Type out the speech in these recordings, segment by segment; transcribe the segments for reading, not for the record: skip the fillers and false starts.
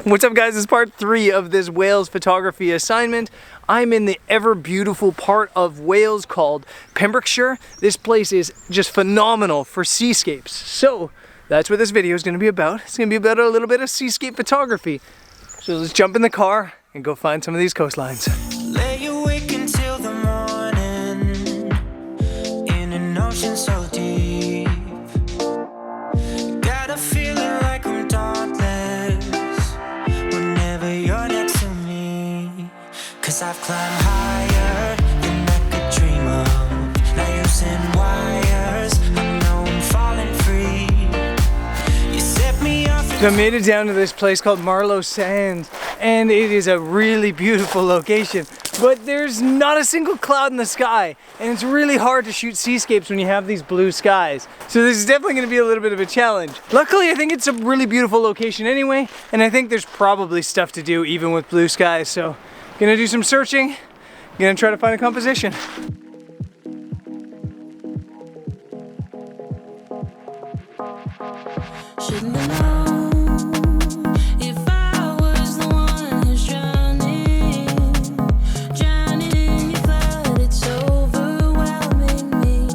What's up guys, it's part 3 of this Wales photography assignment. I'm in the ever beautiful part of Wales called Pembrokeshire. This place is just phenomenal for seascapes. So that's what this video is going to be about. It's going to be about a little bit of seascape photography. So let's jump in the car and go find some of these coastlines. Lay awake until the morning in an ocean so deep. Got a feeling like I'm dauntless whenever you're next to me. 'Cause I've climbed higher than I could dream of. Now using wires, I know I'm falling free. You set me off. So I made it down to this place called Marlo Sands, and it is a really beautiful location, but there's not a single cloud in the sky, and it's really hard to shoot seascapes when you have these blue skies. So this is definitely going to be a little bit of a challenge. Luckily, I think it's a really beautiful location anyway, and I think there's probably stuff to do even with blue skies. So gonna do some searching, gonna try to find a composition. Shouldn't have known if I was the one who's drowning in your flood. It's overwhelming me,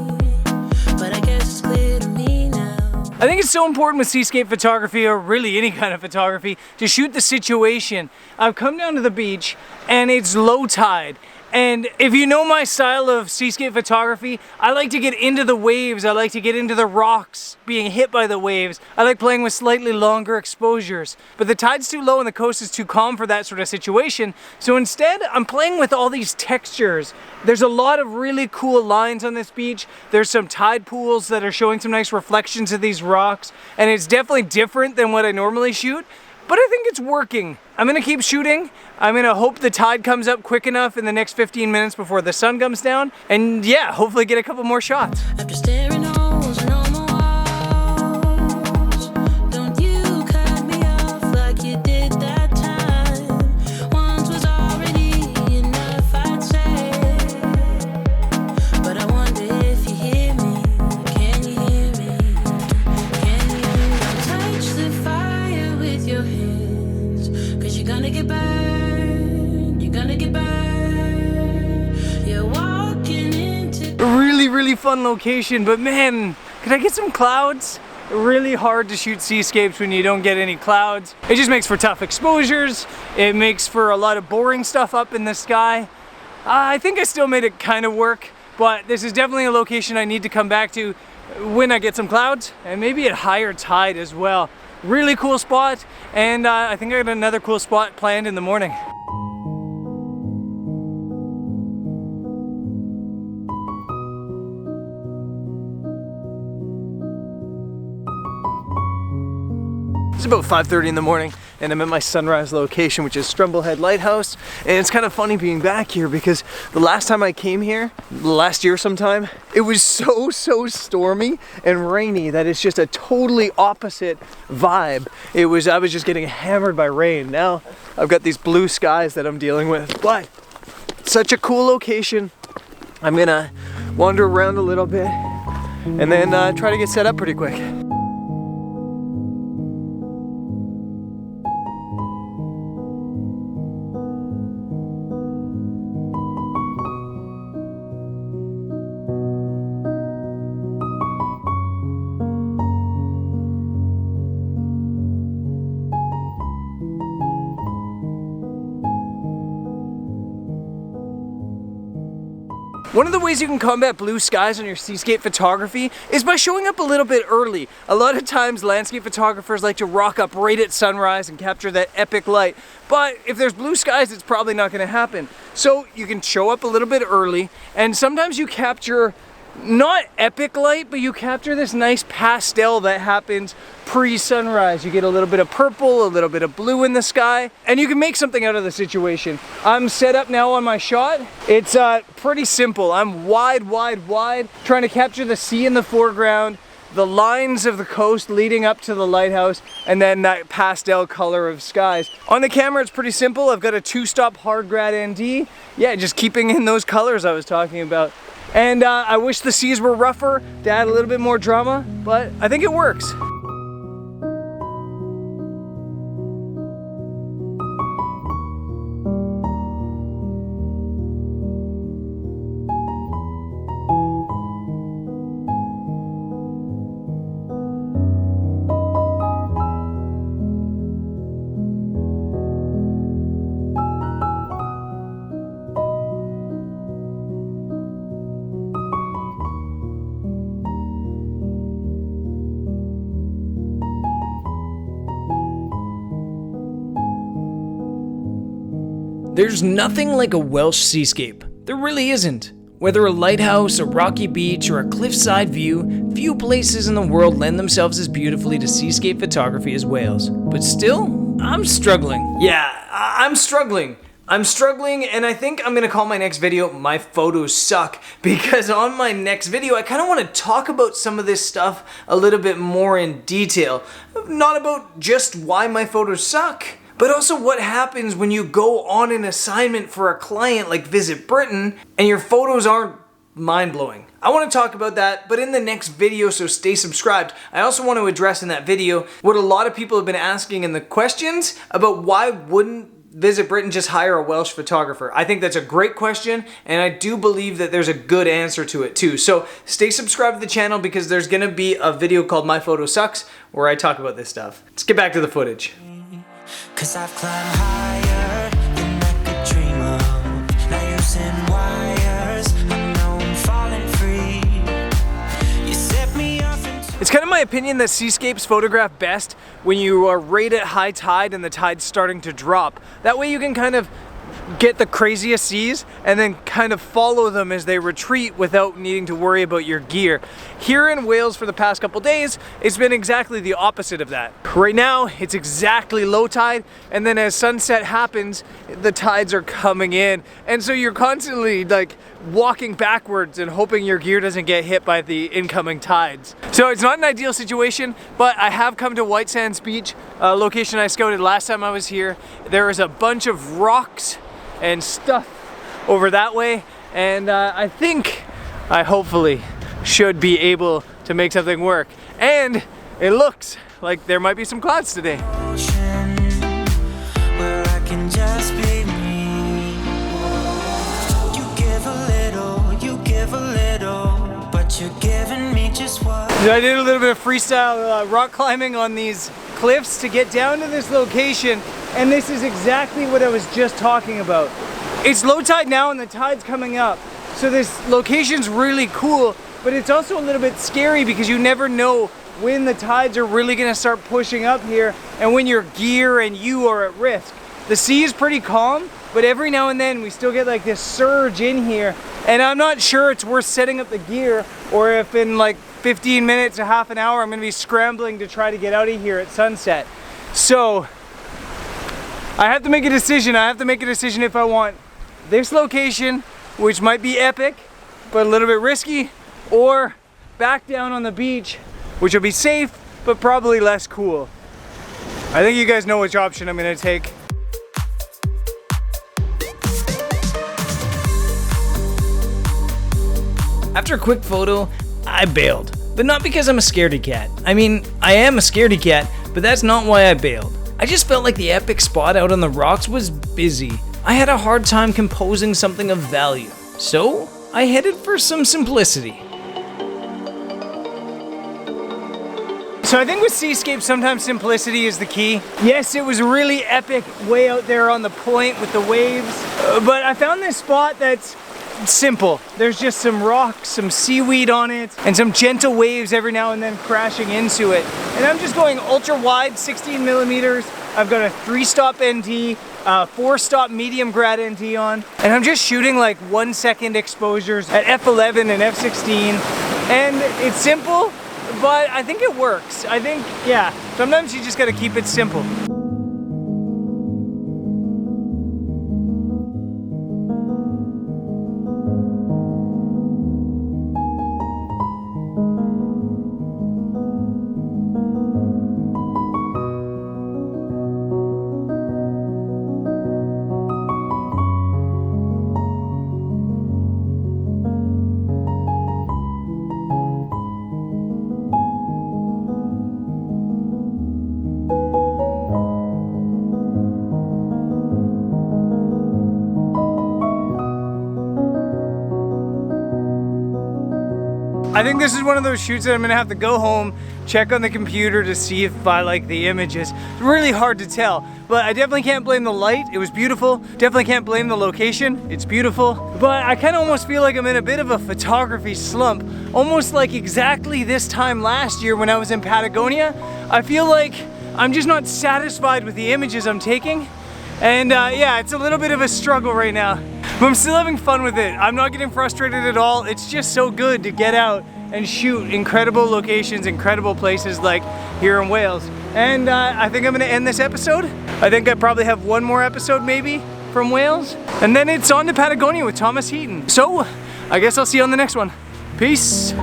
but I guess it's clear to me now. I think it's so important with seascape photography, or really any kind of photography, to shoot the situation. I've come down to the beach and it's low tide. And if you know my style of seascape photography, I like to get into the waves, I like to get into the rocks, being hit by the waves. I like playing with slightly longer exposures. But the tide's too low and the coast is too calm for that sort of situation. So instead, I'm playing with all these textures. There's a lot of really cool lines on this beach. There's some tide pools that are showing some nice reflections of these rocks. And it's definitely different than what I normally shoot. But I think it's working. I'm gonna keep shooting. I'm gonna hope the tide comes up quick enough in the next 15 minutes before the sun comes down. And yeah, hopefully get a couple more shots. After staring holes in all my walls, don't you cut me off like you did that time. Once was already enough, I'd say. But I wonder if you hear me. Can you hear me? Can you touch the fire with your hands? 'Cause you're gonna get burned. You're gonna get burned. You're walking into Really fun location, but man, could I get some clouds? Really hard to shoot seascapes when you don't get any clouds. It just makes for tough exposures. It makes for a lot of boring stuff up in the sky. I think I still made it kind of work, but this is definitely a location I need to come back to when I get some clouds, and maybe at higher tide as well. Really cool spot, and I think I got another cool spot planned in the morning. It's about 5:30 in the morning and I'm at my sunrise location, which is Scramblehead Lighthouse. And it's kind of funny being back here because the last time I came here, last year sometime, it was so stormy and rainy that it's just a totally opposite vibe. I was just getting hammered by rain. Now I've got these blue skies that I'm dealing with, but such a cool location. I'm gonna wander around a little bit and then try to get set up pretty quick. One of the ways you can combat blue skies on your seascape photography is by showing up a little bit early. A lot of times landscape photographers like to rock up right at sunrise and capture that epic light. But if there's blue skies, it's probably not going to happen. So you can show up a little bit early, and sometimes you capture not epic light, but you capture this nice pastel that happens pre-sunrise. You get a little bit of purple, a little bit of blue in the sky, and you can make something out of the situation. I'm set up now on my shot. It's pretty simple. I'm wide, trying to capture the sea in the foreground, the lines of the coast leading up to the lighthouse, and then that pastel color of skies. On the camera, it's pretty simple. I've got a 2-stop hard grad ND. Yeah, just keeping in those colors I was talking about. And I wish the seas were rougher to add a little bit more drama, but I think it works. There's nothing like a Welsh seascape. There really isn't. Whether a lighthouse, a rocky beach, or a cliffside view, few places in the world lend themselves as beautifully to seascape photography as Wales. But still, I'm struggling. Yeah, I'm struggling. And I think I'm gonna call my next video "My Photos Suck," because on my next video I kind of want to talk about some of this stuff a little bit more in detail. Not about just why my photos suck, but also what happens when you go on an assignment for a client like Visit Britain and your photos aren't mind-blowing. I want to talk about that, but in the next video, so stay subscribed. I also want to address in that video what a lot of people have been asking in the questions about why wouldn't Visit Britain just hire a Welsh photographer. I think that's a great question, and I do believe that there's a good answer to it too. So stay subscribed to the channel because there's gonna be a video called My Photo Sucks where I talk about this stuff. Let's get back to the footage. 'Cause I've climbed higher than I could dream of. Now using wires, I know I'm falling free. You set me off into It's kind of my opinion that seascapes photograph best when you are right at high tide and the tide's starting to drop. That way you can kind of get the craziest seas and then kind of follow them as they retreat without needing to worry about your gear. Here in Wales for the past couple days, it's been exactly the opposite of that. Right now, it's exactly low tide, and then as sunset happens, the tides are coming in. And so you're constantly like walking backwards and hoping your gear doesn't get hit by the incoming tides. So it's not an ideal situation, but I have come to White Sands Beach, a location I scouted last time I was here. There is a bunch of rocks and stuff over that way, and I hopefully should be able to make something work. And it looks like there might be some clouds today. ocean where I can just be me. You give a little, but you're giving me just what. So I did a little bit of freestyle rock climbing on these cliffs to get down to this location, and this is exactly what I was just talking about. It's low tide now and the tide's coming up, so this location's really cool, but it's also a little bit scary because you never know when the tides are really gonna start pushing up here and when your gear and you are at risk. The sea is pretty calm, but every now and then we still get like this surge in here, and I'm not sure it's worth setting up the gear, or if in like 15 minutes to half an hour I'm gonna be scrambling to try to get out of here at sunset. So I have to make a decision. I have to make a decision if I want this location, which might be epic but a little bit risky, or back down on the beach, which will be safe but probably less cool. I think you guys know which option I'm gonna take. After a quick photo, I bailed. But not because I'm a scaredy cat. I mean, I am a scaredy cat, but that's not why I bailed. I just felt like the epic spot out on the rocks was busy. I had a hard time composing something of value. So, I headed for some simplicity. So I think with Seascape, sometimes simplicity is the key. Yes, it was really epic way out there on the point with the waves, but I found this spot that's simple. There's just some rocks, some seaweed on it, and some gentle waves every now and then crashing into it. And I'm just going ultra wide, 16 millimeters. I've got a 3-stop ND, 4-stop medium grad ND on, and I'm just shooting like 1-second exposures at f11 and f16. And it's simple, but I think it works. I think, yeah, sometimes you just gotta keep it simple. I think this is one of those shoots that I'm gonna have to go home, check on the computer to see if I like the images. It's really hard to tell, but I definitely can't blame the light. It was beautiful. Definitely can't blame the location. It's beautiful. But I kind of almost feel like I'm in a bit of a photography slump, almost like exactly this time last year when I was in Patagonia. I feel like I'm just not satisfied with the images I'm taking, And yeah, it's a little bit of a struggle right now, but I'm still having fun with it. I'm not getting frustrated at all. It's just so good to get out and shoot incredible locations, incredible places like here in Wales. And I think I'm gonna end this episode. I think I probably have one more episode maybe from Wales, and then it's on to Patagonia with Thomas Heaton. So I guess I'll see you on the next one. Peace.